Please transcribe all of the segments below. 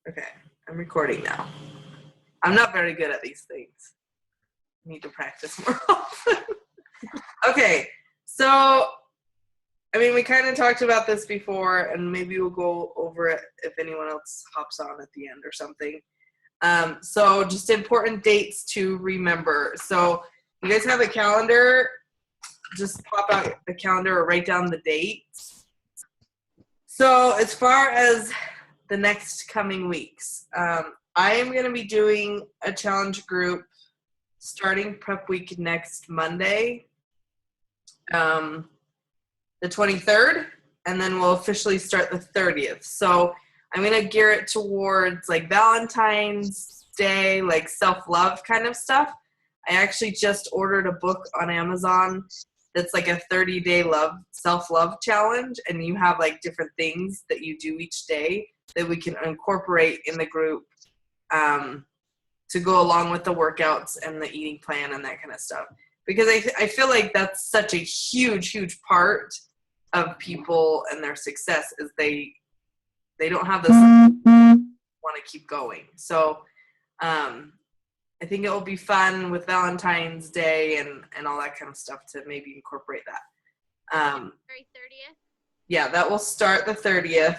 Okay, I'm recording now. I'm not very good at these things. I need to practice more often. Okay, so, we kind of talked about this before, and maybe we'll go over it if anyone else hops on at the end or something. So just important dates to remember. So you guys have a calendar, just pop out the calendar or write down the dates. So as far as the next coming weeks, I am going to be doing a challenge group starting prep week next Monday, the 23rd, and then we'll officially start the 30th. So I'm going to gear it towards like Valentine's Day, like self-love kind of stuff. I actually just ordered a book on Amazon that's like a 30-day self-love challenge, and you have like different things that you do each day that we can incorporate in the group to go along with the workouts and the eating plan and that kind of stuff. Because I feel like that's such a huge part of people and their success is they don't have this want to keep going. So I think it will be fun with Valentine's Day and all that kind of stuff to maybe incorporate that. February 30th? Yeah, that will start the 30th.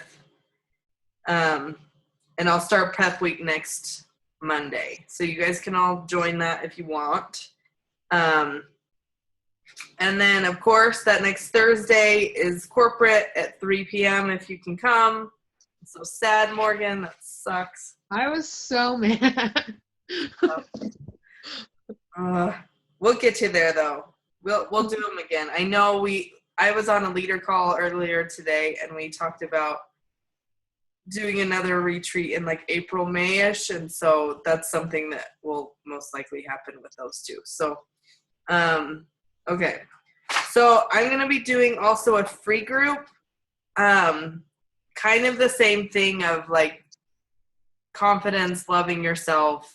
And I'll start prep week next Monday. So you guys can all join that if you want. And then, of course, that next Thursday is corporate at 3 p.m. if you can come. I'm so sad, Morgan. That sucks. I was so mad. We'll get you there, though. We'll do them again. I know I was on a leader call earlier today, and we talked about doing another retreat in like April, May-ish, and so that's something that will most likely happen with those two. So, okay. So I'm going to be doing also a free group, kind of the same thing of like confidence, loving yourself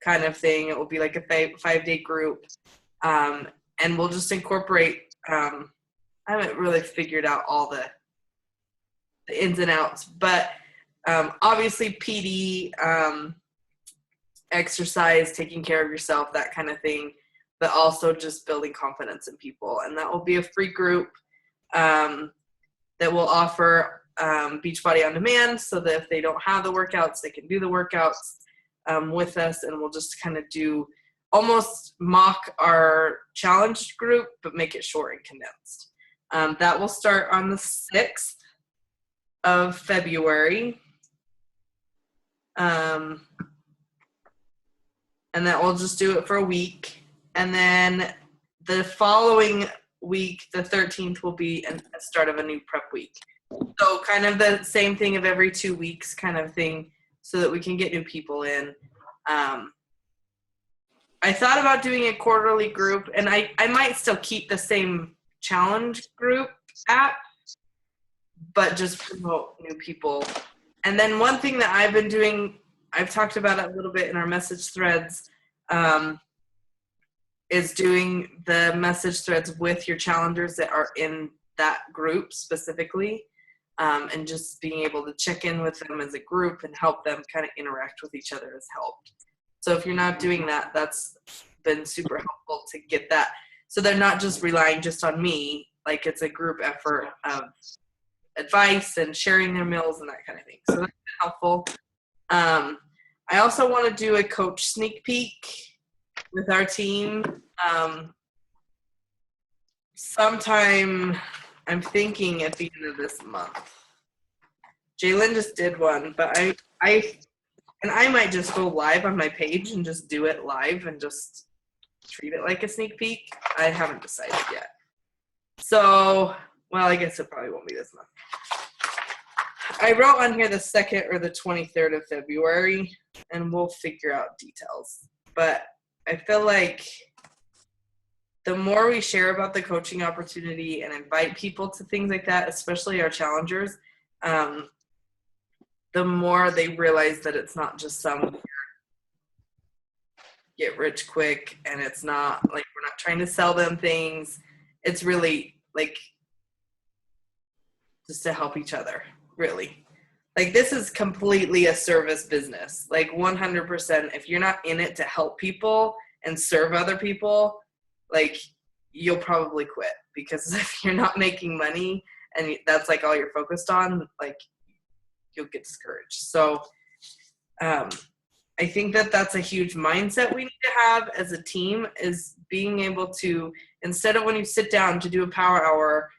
kind of thing. It will be like a 5-day group, and we'll just incorporate, I haven't really figured out all the ins and outs, but obviously PD, exercise, taking care of yourself, that kind of thing, but also just building confidence in people. And that will be a free group that will offer Beachbody On Demand, so that if they don't have the workouts, they can do the workouts with us, and we'll just kind of do almost mock our challenge group, but make it short and condensed. That will start on the 6th of February. And that we'll just do it for a week. And then the following week, the 13th, will be a start of a new prep week. So kind of the same thing of every 2 weeks kind of thing, so that we can get new people in. I thought about doing a quarterly group, and I might still keep the same challenge group app, but just promote new people. And then one thing that I've been doing, I've talked about it a little bit in our message threads, is doing the message threads with your challengers that are in that group specifically, and just being able to check in with them as a group and help them kind of interact with each other has helped. So if you're not doing that, that's been super helpful to get that. So they're not just relying just on me, like it's a group effort of advice and sharing their meals and that kind of thing. So that's been helpful. I also want to do a coach sneak peek with our team. Sometime, I'm thinking at the end of this month. Jalen just did one, but I might just go live on my page and just do it live and just treat it like a sneak peek. I haven't decided yet. So, well, I guess it probably won't be this month. I wrote on here the 2nd or the 23rd of February, and we'll figure out details. But I feel like the more we share about the coaching opportunity and invite people to things like that, especially our challengers, the more they realize that it's not just some get rich quick, and it's not like we're not trying to sell them things. It's really like just to help each other, really. like this is completely a service business. Like 100%, if you're not in it to help people and serve other people, like you'll probably quit, because if you're not making money and that's like all you're focused on, like you'll get discouraged. So I think that that's a huge mindset we need to have as a team, is being able to, instead of when you sit down to do a power hour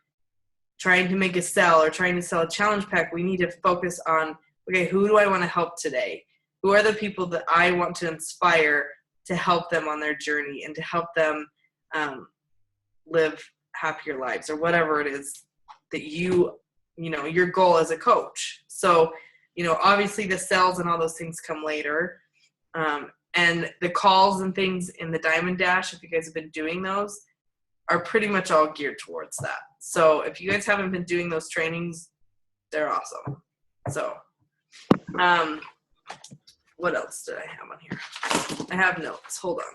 trying to make a sell or trying to sell a challenge pack, we need to focus on, okay, who do I want to help today? Who are the people that I want to inspire to help them on their journey and to help them live happier lives, or whatever it is that you know, your goal as a coach. So, you know, obviously the sales and all those things come later. And the calls and things in the Diamond Dash, if you guys have been doing those, are pretty much all geared towards that. So if you guys haven't been doing those trainings, they're awesome. So, what else did I have on here? I have notes. Hold on.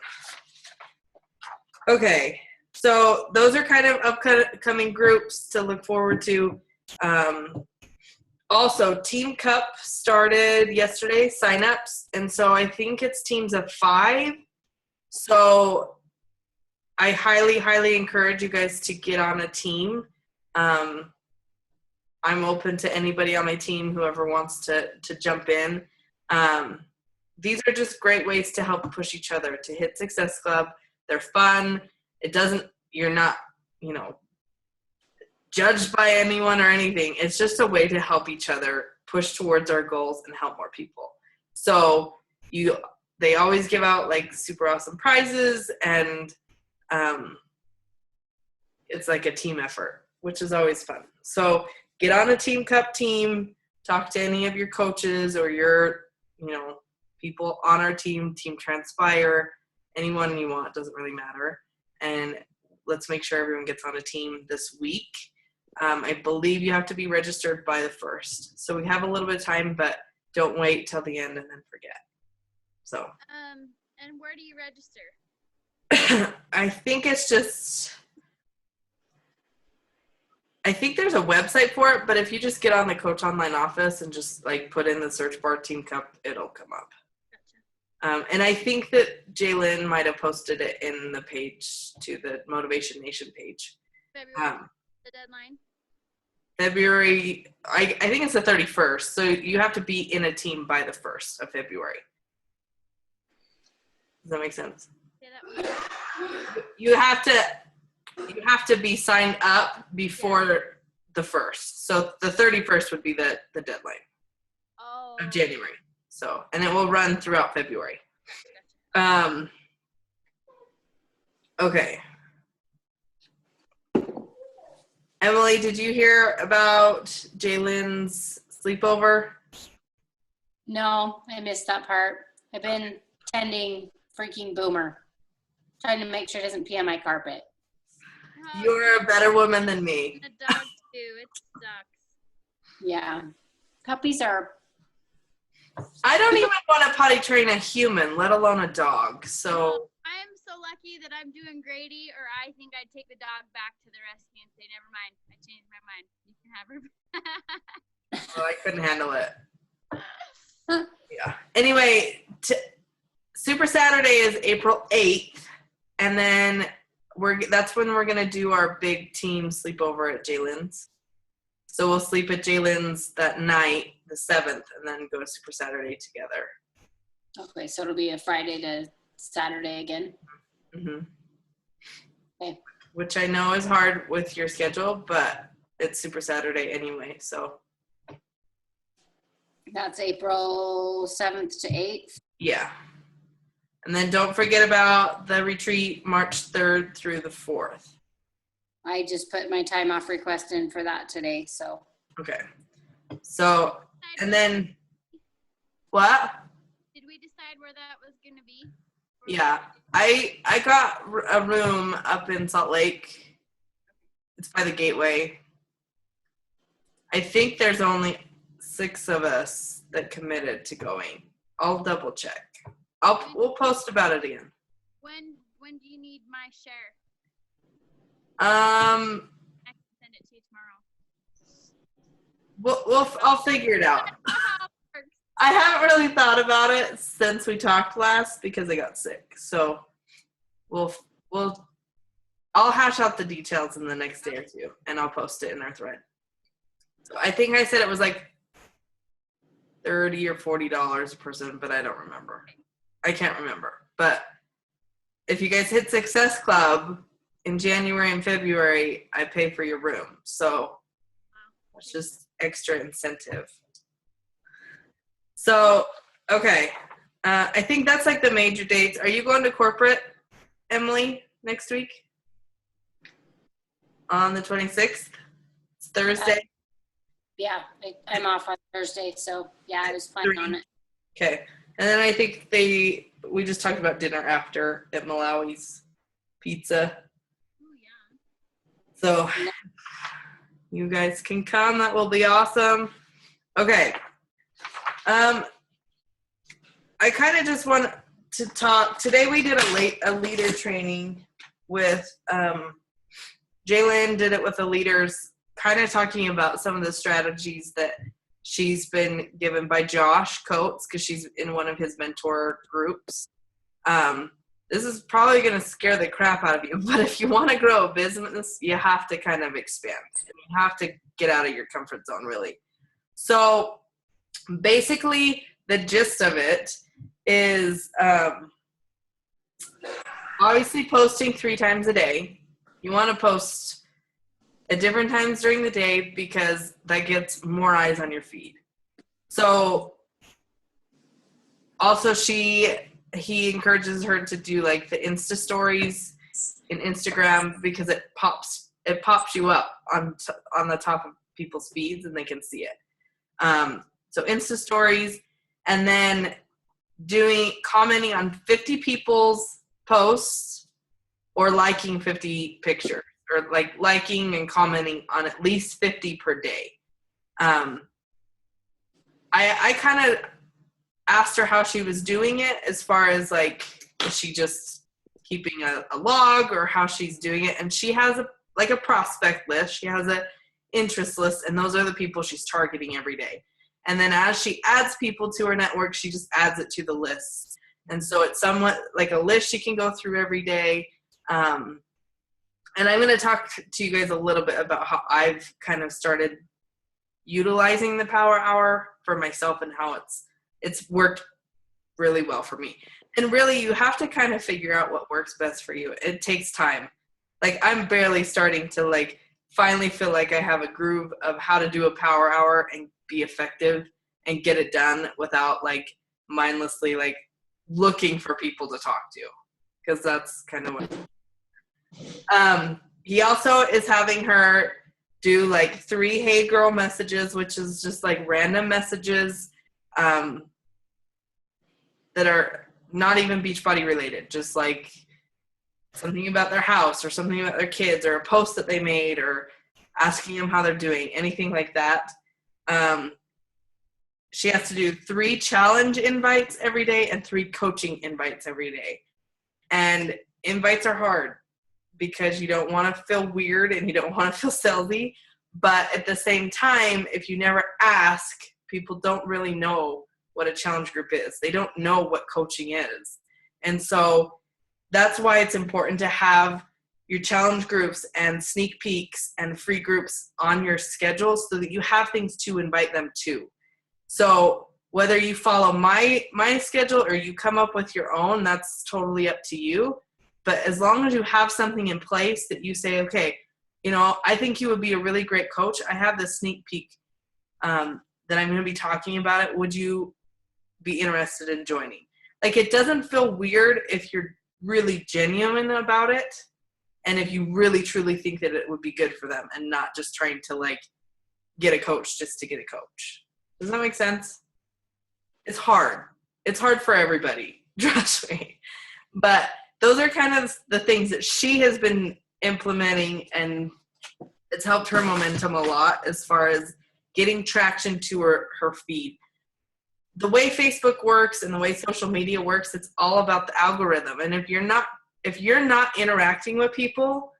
Okay. So those are kind of upcoming groups to look forward to. Also, Team Cup started yesterday, signups, and so I think it's teams of 5. So I highly, highly encourage you guys to get on a team. I'm open to anybody on my team, whoever wants to jump in. These are just great ways to help push each other to hit Success Club. They're fun. You're not, you know, judged by anyone or anything. It's just a way to help each other push towards our goals and help more people. So they always give out like super awesome prizes, and it's like a team effort, which is always fun. So get on a Team Cup team, talk to any of your coaches or your, you know, people on our team, Team Transpire, anyone you want, doesn't really matter. And let's make sure everyone gets on a team this week. I believe you have to be registered by the 1st. So we have a little bit of time, but don't wait till the end and then forget. So. And where do you register? I think there's a website for it, but if you just get on the Coach Online office and just like put in the search bar Team Cup, it'll come up. Gotcha. And I think that Jaylyn might have posted it in the page to the Motivation Nation page. February, the deadline? February, I think it's the 31st. So you have to be in a team by the 1st of February. Does that make sense? Yeah, that You have to be signed up before the 1st. So the 31st would be the deadline of January. So, and it will run throughout February. Okay. Emily, did you hear about Jaylyn's sleepover? No, I missed that part. I've been tending freaking Boomer, trying to make sure it doesn't pee on my carpet. You're a better woman than me. The dog too. It sucks. Yeah. Puppies are. I don't even want to potty train a human, let alone a dog. So I am so lucky that I'm doing Grady, or I think I'd take the dog back to the rescue and say, never mind, I changed my mind. You can have her. well, I couldn't handle it. Yeah. Anyway, Super Saturday is April 8th, and then that's when we're gonna do our big team sleepover at Jaylyn's. So we'll sleep at Jaylyn's that night, the 7th, and then go to Super Saturday together. Okay, so it'll be a Friday to Saturday again. Mm-hmm. Okay. Which I know is hard with your schedule, but it's Super Saturday anyway, so. That's April 7th to 8th. Yeah. And then don't forget about the retreat March 3rd through the 4th. I just put my time off request in for that today, so. Okay. So, and then, what? Did we decide where that was going to be? Yeah. I got a room up in Salt Lake. It's by the Gateway. I think there's only 6 of us that committed to going. I'll double check. We'll post about it again. When do you need my share? I I can send it to you tomorrow. I'll figure it out. I haven't really thought about it since we talked last because I got sick. So I'll hash out the details in the next day or two, and I'll post it in our thread. So I think I said it was like $30 or $40 a person, but I don't remember. I can't remember. But if you guys hit Success Club in January and February, I pay for your room. So it's just extra incentive. So, okay. I think that's like the major dates. Are you going to corporate, Emily, next week? On the 26th? It's Thursday? Yeah, I'm off on Thursday, so yeah, I was planning on it. Okay. And then I think we just talked about dinner after at Malawi's Pizza. Oh, yeah. So you guys can come. That will be awesome. Okay. I kind of just want to talk. Today we did a leader training with Jalen did it with the leaders, kind of talking about some of the strategies that she's been given by Josh Coates because she's in one of his mentor groups. This is probably going to scare the crap out of you, but if you want to grow a business, you have to kind of expand. You have to get out of your comfort zone, really. So basically, the gist of it is obviously posting 3 times a day. You want to post at different times during the day because that gets more eyes on your feed. So also he encourages her to do like the Insta stories in Instagram because it pops you up on the top of people's feeds and they can see it. So Insta stories, and then commenting on 50 people's posts or liking 50 pictures, or like liking and commenting on at least 50 per day. I kind of asked her how she was doing it as far as like, is she just keeping a log or how she's doing it? And she has a prospect list. She has a interest list, and those are the people she's targeting every day. And then as she adds people to her network, she just adds it to the list. And so it's somewhat like a list she can go through every day. And I'm going to talk to you guys a little bit about how I've kind of started utilizing the Power Hour for myself and how it's worked really well for me. And really, you have to kind of figure out what works best for you. It takes time. Like, I'm barely starting to like finally feel like I have a groove of how to do a Power Hour and be effective and get it done without like mindlessly like looking for people to talk to, because that's kind of what he also is having her do like 3 hey girl messages, which is just like random messages that are not even Beachbody related, just like something about their house or something about their kids or a post that they made or asking them how they're doing, anything like that. She has to do 3 challenge invites every day and 3 coaching invites every day. And invites are hard because you don't want to feel weird and you don't want to feel salesy. But at the same time, if you never ask, people don't really know what a challenge group is. They don't know what coaching is. And so that's why it's important to have your challenge groups and sneak peeks and free groups on your schedule so that you have things to invite them to. So whether you follow my schedule or you come up with your own, that's totally up to you. But as long as you have something in place that you say, okay, you know, I think you would be a really great coach. I have this sneak peek that I'm going to be talking about it. Would you be interested in joining? Like, it doesn't feel weird if you're really genuine about it and if you really truly think that it would be good for them and not just trying to like get a coach just to get a coach. Does that make sense? It's hard. It's hard for everybody, trust me. But those are kind of the things that she has been implementing, and it's helped her momentum a lot as far as getting traction to her feed. The way Facebook works and the way social media works, it's all about the algorithm. And if you're not interacting with people,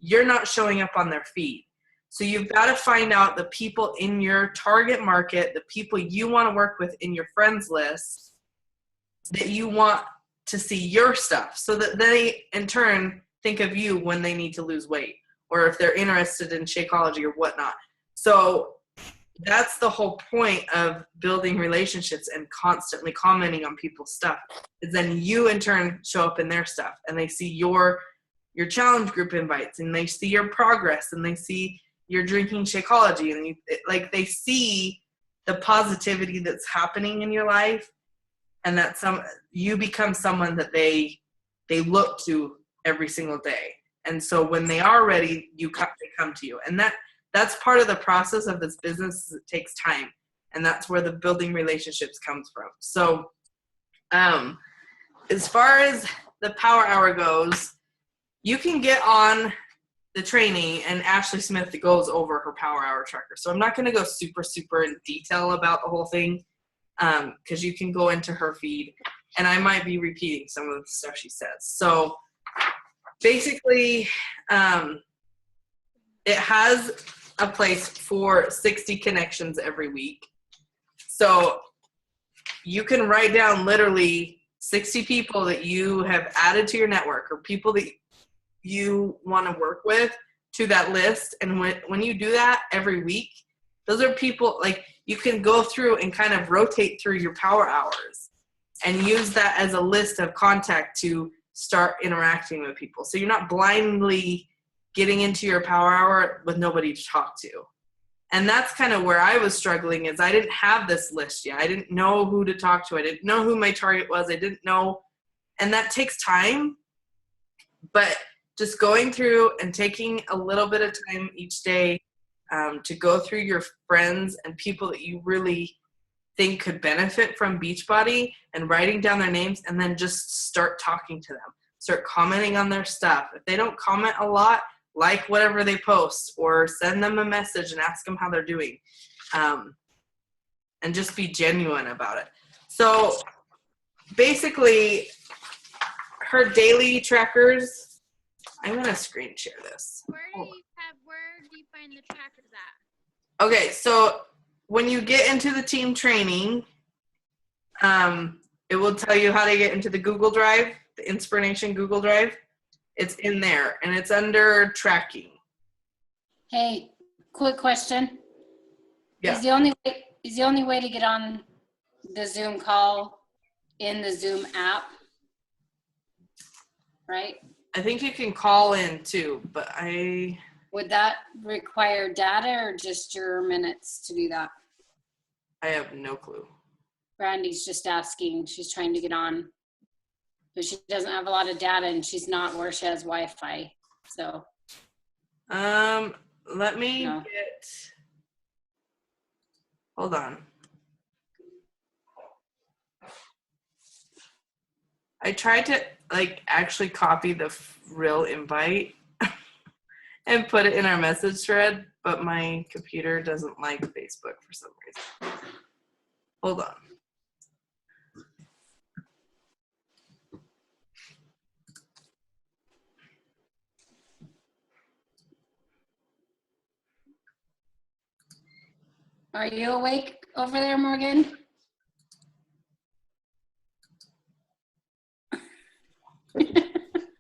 you're not showing up on their feed. So you've got to find out the people in your target market, the people you want to work with in your friends list that you want to see your stuff, so that they in turn think of you when they need to lose weight or if they're interested in Shakeology or whatnot. So that's the whole point of building relationships and constantly commenting on people's stuff, is then you in turn show up in their stuff and they see your challenge group invites and they see your progress and they see you're drinking Shakeology and they see the positivity that's happening in your life, and that you become someone that they look to every single day. And so when they are ready, they come to you. And that's part of the process of this business. It takes time, and that's where the building relationships comes from. So as far as the Power Hour goes, you can get on the training, and Ashley Smith goes over her Power Hour tracker. So I'm not going to go super, super in detail about the whole thing, because you can go into her feed, and I might be repeating some of the stuff she says. So basically, it has a place for 60 connections every week. So you can write down literally 60 people that you have added to your network, or people that you want to work with, to that list. And when you do that every week, those are people, like, you can go through and kind of rotate through your Power Hours and use that as a list of contact to start interacting with people. So you're not blindly getting into your Power Hour with nobody to talk to. And that's kind of where I was struggling, is I didn't have this list yet. I didn't know who to talk to. I didn't know who my target was. I didn't know. And that takes time. But just going through and taking a little bit of time each day to go through your friends and people that you really think could benefit from Beachbody, and writing down their names, and then just start talking to them. Start commenting on their stuff. If they don't comment a lot, like whatever they post, or send them a message and ask them how they're doing, and just be genuine about it. So basically, her daily trackers, I'm going to screen share this. Where do you find the trackers at? Okay, so when you get into the team training, it will tell you how to get into the Google Drive, the Inspiration Google Drive. It's in there, and it's under tracking. Hey, quick question. Yeah. Is the only way to get on the Zoom call in the Zoom app? Right? I think you can call in too, but Would that require data or just your minutes to do that? I have no clue. Brandy's just asking. She's trying to get on, but she doesn't have a lot of data, and she's not where she has Wi-Fi. So. Let me No. hold on. I tried to actually copy the real invite and put it in our message thread, but my computer doesn't like Facebook for some reason. Hold on. Are you awake over there, Morgan?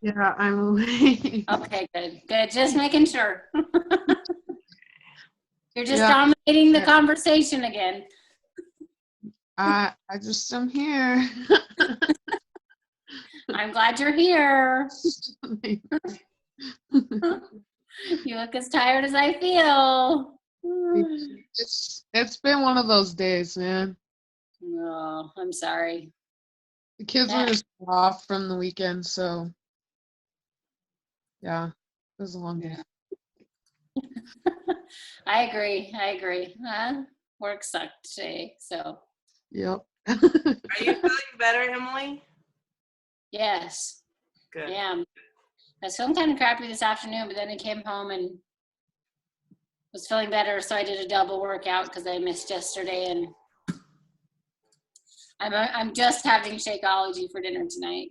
Yeah, I'm awake. Okay, good. Just making sure. You're just Yeah. dominating the conversation again. I just am here. I'm glad you're here. You look as tired as I feel. It's been one of those days, man. No, I'm sorry. The kids were just off from the weekend, so yeah, it was a long day. I agree. Work sucked today, so. Yep. Are you feeling better, Emily? Yes, Good. I am. I was feeling kind of crappy this afternoon, but then I came home and was feeling better, so I did a double workout because I missed yesterday, and I'm just having Shakeology for dinner tonight.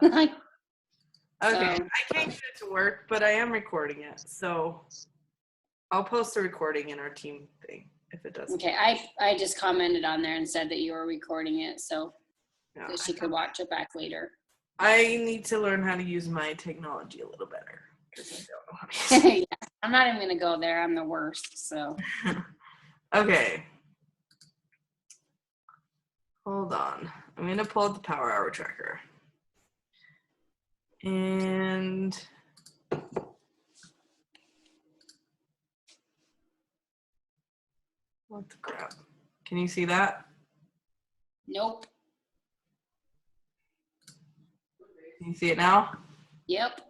Okay, So. I can't get it to work, but I am recording it, so I'll post the recording in our team thing if it doesn't. Okay, I just commented on there and said that you were recording it, so Yeah, that she could watch it back later. I need to learn how to use my technology a little better because I don't know how to use Yeah, I'm not even gonna go there. I'm the worst. So it. Okay. Hold on. I'm going to pull up the Power Hour tracker. And what the crap? Can you see that? nope. Can you see it now? Yep.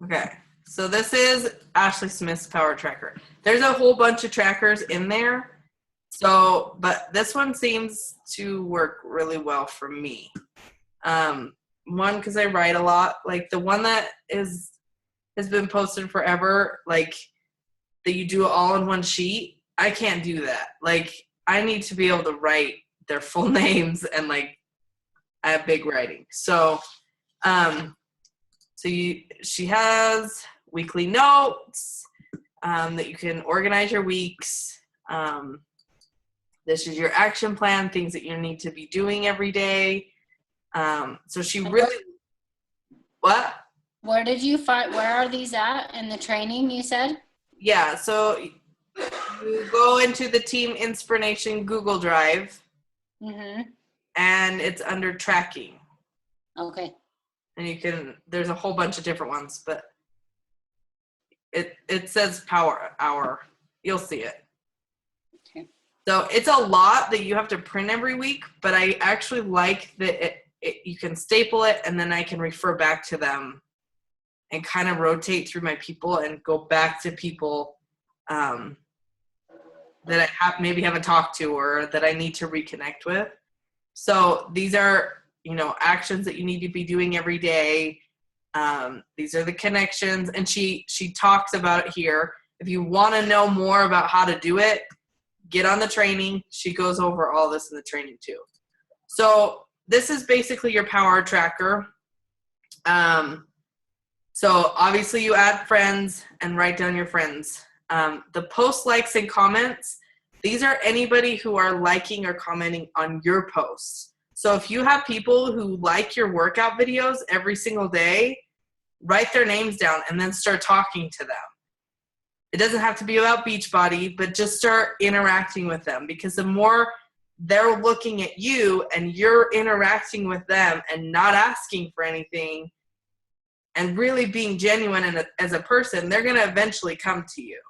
Okay. So this is Ashley Smith's Power Tracker. There's a whole bunch of trackers in there. So, but this one seems to work really well for me. One, because I write a lot. Like the one that has been posted forever, like that you do it all in one sheet. I can't do that. Like I need to be able to write their full names and like I have big writing. So, she has weekly notes that you can organize your weeks. This is your action plan, things that you need to be doing every day. So she really, what? Where did you find? Where are these at in the training? You said. Yeah. So you go into the Team Inspiration Google Drive, and it's under tracking. Okay. And you can. There's a whole bunch of different ones, but it says Power Hour. You'll see it. Okay. So it's a lot that you have to print every week, but I actually like that you can staple it and then I can refer back to them and kind of rotate through my people and go back to people that I maybe haven't talked to or that I need to reconnect with. So these are, actions that you need to be doing every day. These are the connections, and she talks about it here. If you want to know more about how to do it, get on the training. She goes over all this in the training too. So this is basically your power tracker. So obviously you add friends and write down your friends. The post likes and comments, these are anybody who are liking or commenting on your posts. So if you have people who like your workout videos every single day, write their names down and then start talking to them. It doesn't have to be about Beachbody, but just start interacting with them, because the more they're looking at you and you're interacting with them and not asking for anything and really being genuine as a person, they're going to eventually come to you.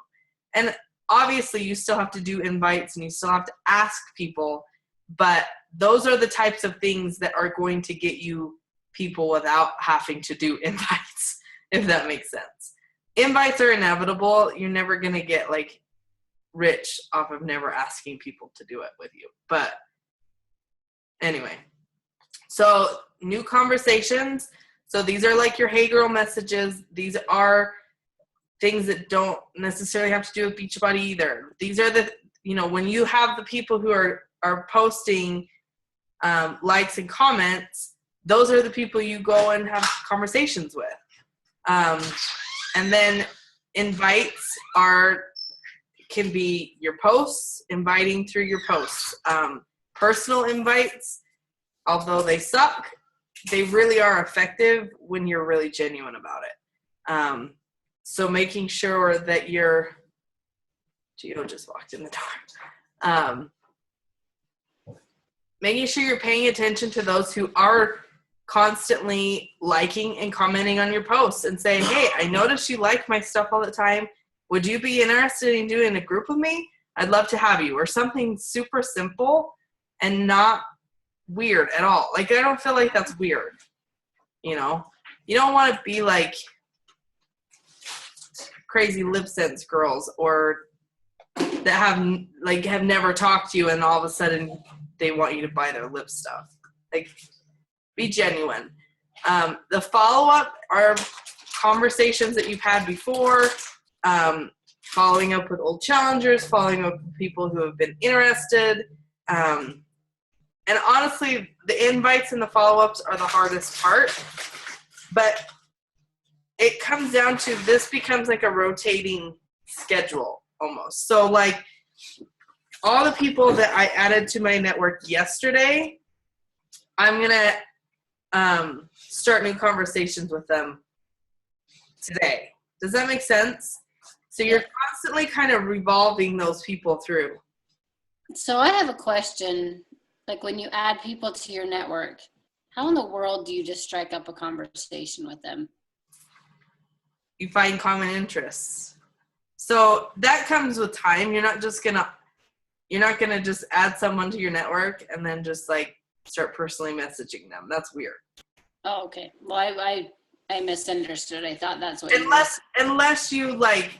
And obviously you still have to do invites and you still have to ask people, but those are the types of things that are going to get you people without having to do invites, if that makes sense. Invites are inevitable. You're never going to get like rich off of never asking people to do it with you. But anyway, so new conversations. So these are like your hey girl messages. These are things that don't necessarily have to do with Beachbody either. These are the, when you have the people who are posting likes and comments, those are the people you go and have conversations with. And then invites can be your posts, inviting through your posts. Personal invites, although they suck, they really are effective when you're really genuine about it. So making sure that Gio just walked in the door. Making sure you're paying attention to those who are constantly liking and commenting on your posts and saying, hey, I noticed you like my stuff all the time. Would you be interested in doing a group with me? I'd love to have you. Or something super simple and not weird at all. Like, I don't feel like that's weird. You don't want to be like crazy lip sense girls or that have never talked to you and all of a sudden they want you to buy their lip stuff. Like, be genuine. The follow-up are conversations that you've had before, following up with old challengers, following up with people who have been interested. And honestly, the invites and the follow-ups are the hardest part. But it comes down to, this becomes like a rotating schedule almost. So like all the people that I added to my network yesterday, I'm gonna start new conversations with them today. Does that make sense? So you're constantly kind of revolving those people through. So I have a question. Like when you add people to your network, how in the world do you just strike up a conversation with them? You find common interests. So that comes with time. You're not gonna just add someone to your network and then just like start personally messaging them. That's weird. Oh, okay. Well, I misunderstood. I thought that's what Unless you like,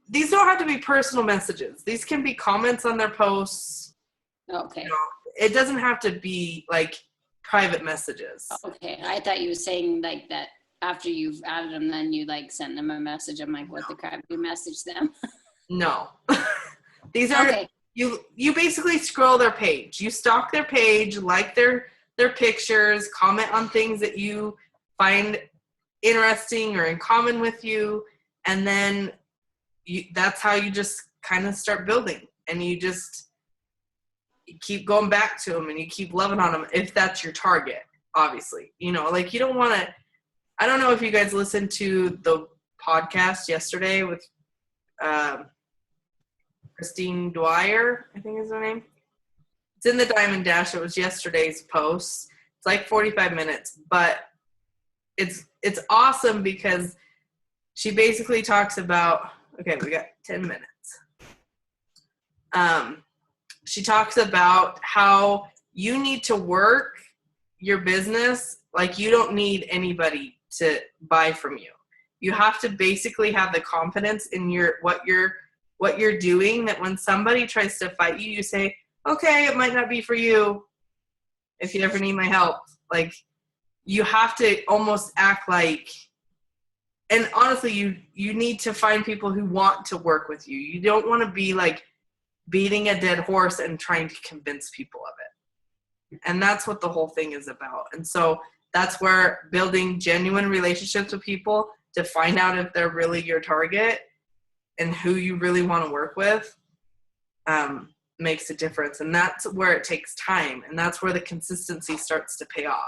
these don't have to be personal messages. These can be comments on their posts. Okay. You know, it doesn't have to be like private messages. Okay. I thought you were saying like that after you've added them, then you like send them a message. I'm like, what the crap? You message them? No. These are, Okay. you basically scroll their page. You stalk their page, like their pictures, comment on things that you find interesting or in common with you, and then that's how you just kind of start building, and you keep going back to them and you keep loving on them if that's your target, obviously. You know, like you don't want to, I don't know if you guys listened to the podcast yesterday with Christine Dwyer, I think is her name. It's in the Diamond Dash. It was yesterday's post. It's like 45 minutes, but it's awesome because she basically talks about, okay, we got 10 minutes. She talks about how you need to work your business like you don't need anybody to buy from you. You have to basically have the confidence in what you're doing, that when somebody tries to fight you, you say, okay, it might not be for you if you ever need my help. Like, you have to almost act like, and honestly, you need to find people who want to work with you. You don't want to be like beating a dead horse and trying to convince people of it. And that's what the whole thing is about. And so that's where building genuine relationships with people to find out if they're really your target and who you really want to work with makes a difference. And that's where it takes time. And that's where the consistency starts to pay off.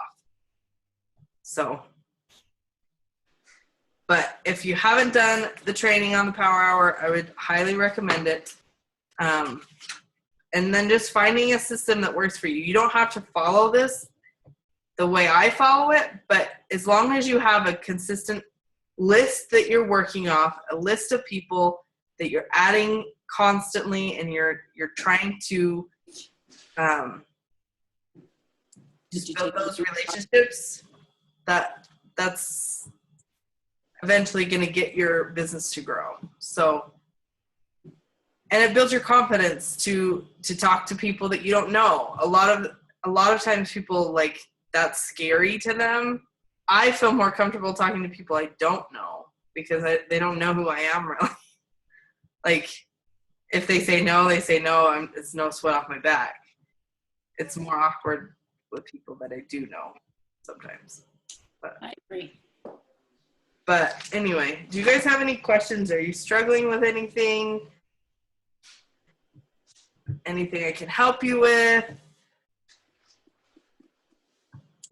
So, but if you haven't done the training on the Power Hour, I would highly recommend it. And then just finding a system that works for you. You don't have to follow this the way I follow it, but as long as you have a consistent list that you're working off, a list of people that you're adding constantly, and you're trying to just build those relationships, that's eventually going to get your business to grow. So, and it builds your confidence to talk to people that you don't know. A lot of times people, like, that's scary to them. I feel more comfortable talking to people I don't know because they don't know who I am really. Like, if they say no, they say no. It's no sweat off my back. It's more awkward with people that I do know sometimes. But, I agree. But anyway, do you guys have any questions? Are you struggling with anything? Anything I can help you with?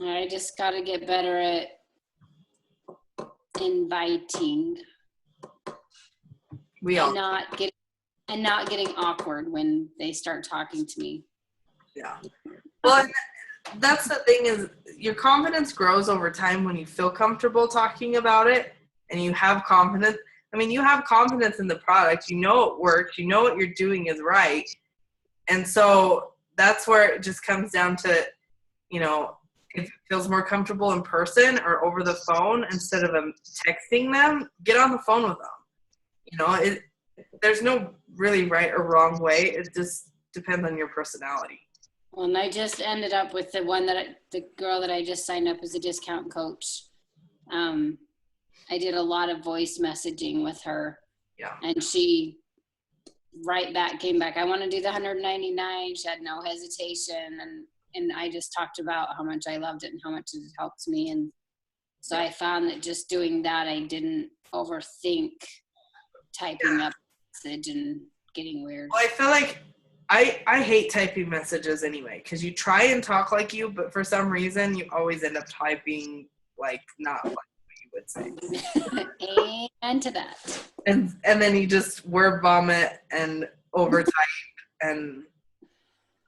I just got to get better at inviting and not getting awkward when they start talking to me. Yeah. Well, that's the thing, is your confidence grows over time when you feel comfortable talking about it and you have confidence. I mean, you have confidence in the product. You know it works. You know what you're doing is right. And so that's where it just comes down to, you know, if it feels more comfortable in person or over the phone instead of texting them, get on the phone with them. You know, there's no really right or wrong way. It just depends on your personality. Well, and I just ended up with the girl that I just signed up as a discount coach. I did a lot of voice messaging with her. Yeah. And she came back, I want to do the 199. She had no hesitation. And I just talked about how much I loved it and how much it helped me. And so I found that just doing that, I didn't overthink typing up message and getting weird. Well, I feel like I hate typing messages anyway, because you try and talk like you, but for some reason you always end up typing like not like what you would say. And to that. And then you just word vomit and over type. And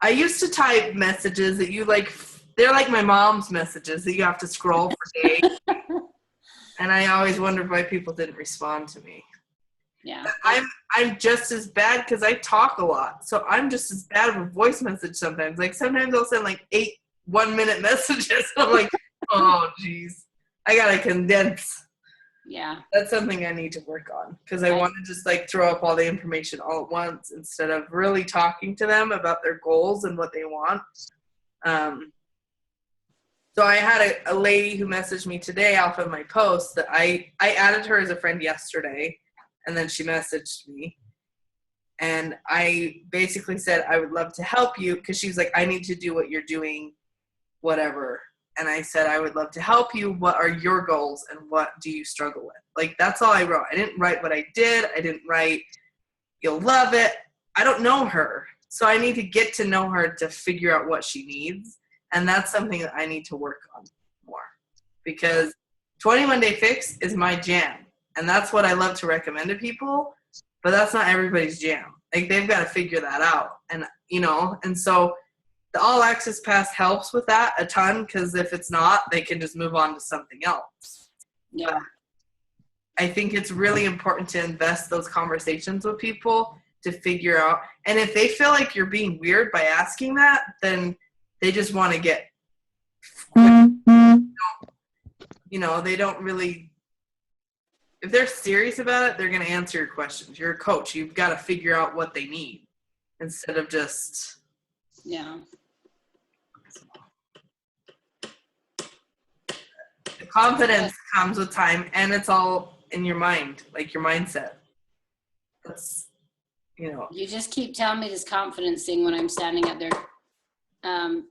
I used to type messages that you like, they're like my mom's messages that you have to scroll for days. And I always wondered why people didn't respond to me. Yeah. I'm just as bad because I talk a lot. So I'm just as bad with voice message sometimes. Like sometimes I'll send like 8 1-minute messages. I'm like, oh geez, I gotta condense. Yeah. That's something I need to work on, because I want to just like throw up all the information all at once instead of really talking to them about their goals and what they want. So I had a lady who messaged me today off of my post that I added her as a friend yesterday, and then she messaged me. And I basically said, I would love to help you, because she's like, I need to do what you're doing, whatever. And I said, I would love to help you. What are your goals and what do you struggle with? Like, that's all I wrote. I didn't write what I did. I didn't write, you'll love it. I don't know her. So I need to get to know her to figure out what she needs. And that's something that I need to work on more, because 21 Day Fix is my jam. And that's what I love to recommend to people, but that's not everybody's jam. Like, they've got to figure that out. And, you know, and so the All Access Pass helps with that a ton, because if it's not, they can just move on to something else. Yeah. But I think it's really important to invest those conversations with people to figure out. And if they feel like you're being weird by asking that, then they just want to get, you know, they don't really, if they're serious about it, they're going to answer your questions. You're a coach. You've got to figure out what they need instead of just. Yeah. The confidence comes with time, and it's all in your mind, like your mindset. That's, you know. You just keep telling me this confidence thing when I'm standing up there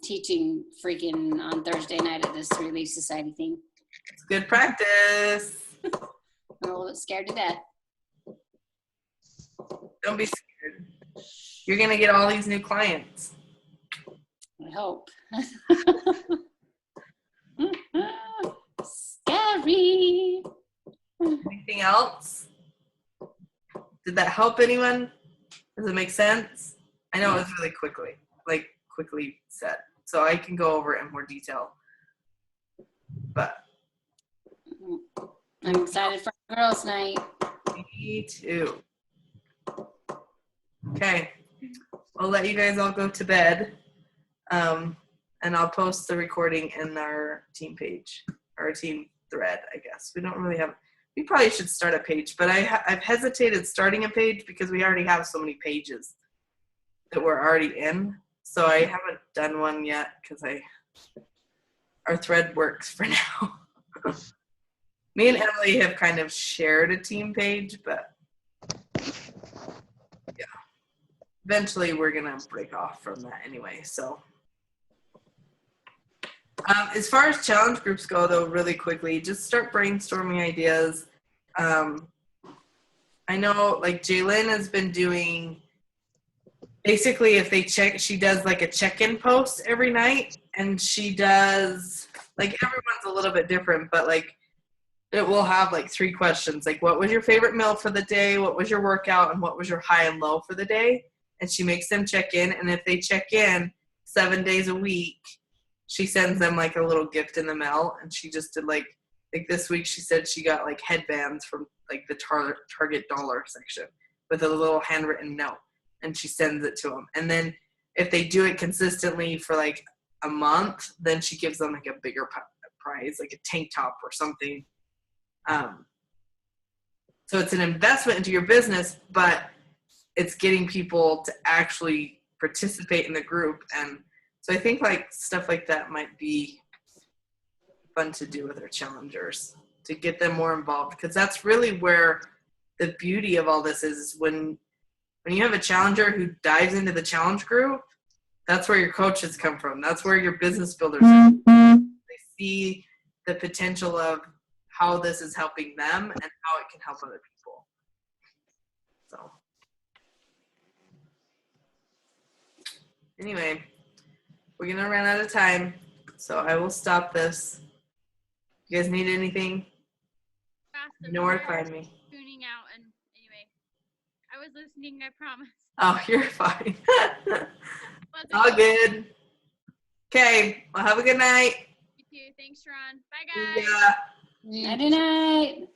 teaching freaking on Thursday night at this Relief Society thing. It's good practice. I'm a little bit scared to death. Don't be scared. You're going to get all these new clients. I hope. Scary. Anything else? Did that help anyone? Does it make sense? I know it was really quickly said, so I can go over it in more detail. But I'm excited for girls' night. me too. Okay, I'll let you guys all go to bed, and I'll post the recording in our team page, our team thread, I guess. We don't really have, we probably should start a page, but I've hesitated starting a page because we already have so many pages that we're already in. So I haven't done one yet because our thread works for now. Me and Emily have kind of shared a team page, but yeah, eventually we're going to break off from that anyway. So as far as challenge groups go, though, really quickly, just start brainstorming ideas. I know, like, Jaylyn has been doing, basically, if they check, she does, like, a check-in post every night, and she does, like, everyone's a little bit different, but, like, it will have, like, 3 questions, like, what was your favorite meal for the day, what was your workout, and what was your high and low for the day, and she makes them check in, and if they check in 7 days a week, she sends them, like, a little gift in the mail, and she just did, like this week she said she got, like, headbands from, like, the Target dollar section with a little handwritten note, and she sends it to them. And then if they do it consistently for, like, a month, then she gives them, like, a bigger prize, like a tank top or something. So it's an investment into your business, but it's getting people to actually participate in the group. And so I think, like, stuff like that might be fun to do with our challengers to get them more involved, because that's really where the beauty of all this is when you have a challenger who dives into the challenge group, that's where your coaches come from. That's where your business builders are. They see the potential of how this is helping them and how it can help other people. So Anyway, we're gonna run out of time, so I will stop this. You guys need anything? You know where to find me. Tuning out, and anyway, I was listening. I promise. Oh, you're fine. Wasn't All good. Okay, well, have a good night. You too. Thanks, Ron. Bye, guys. Yeah. Nighty night.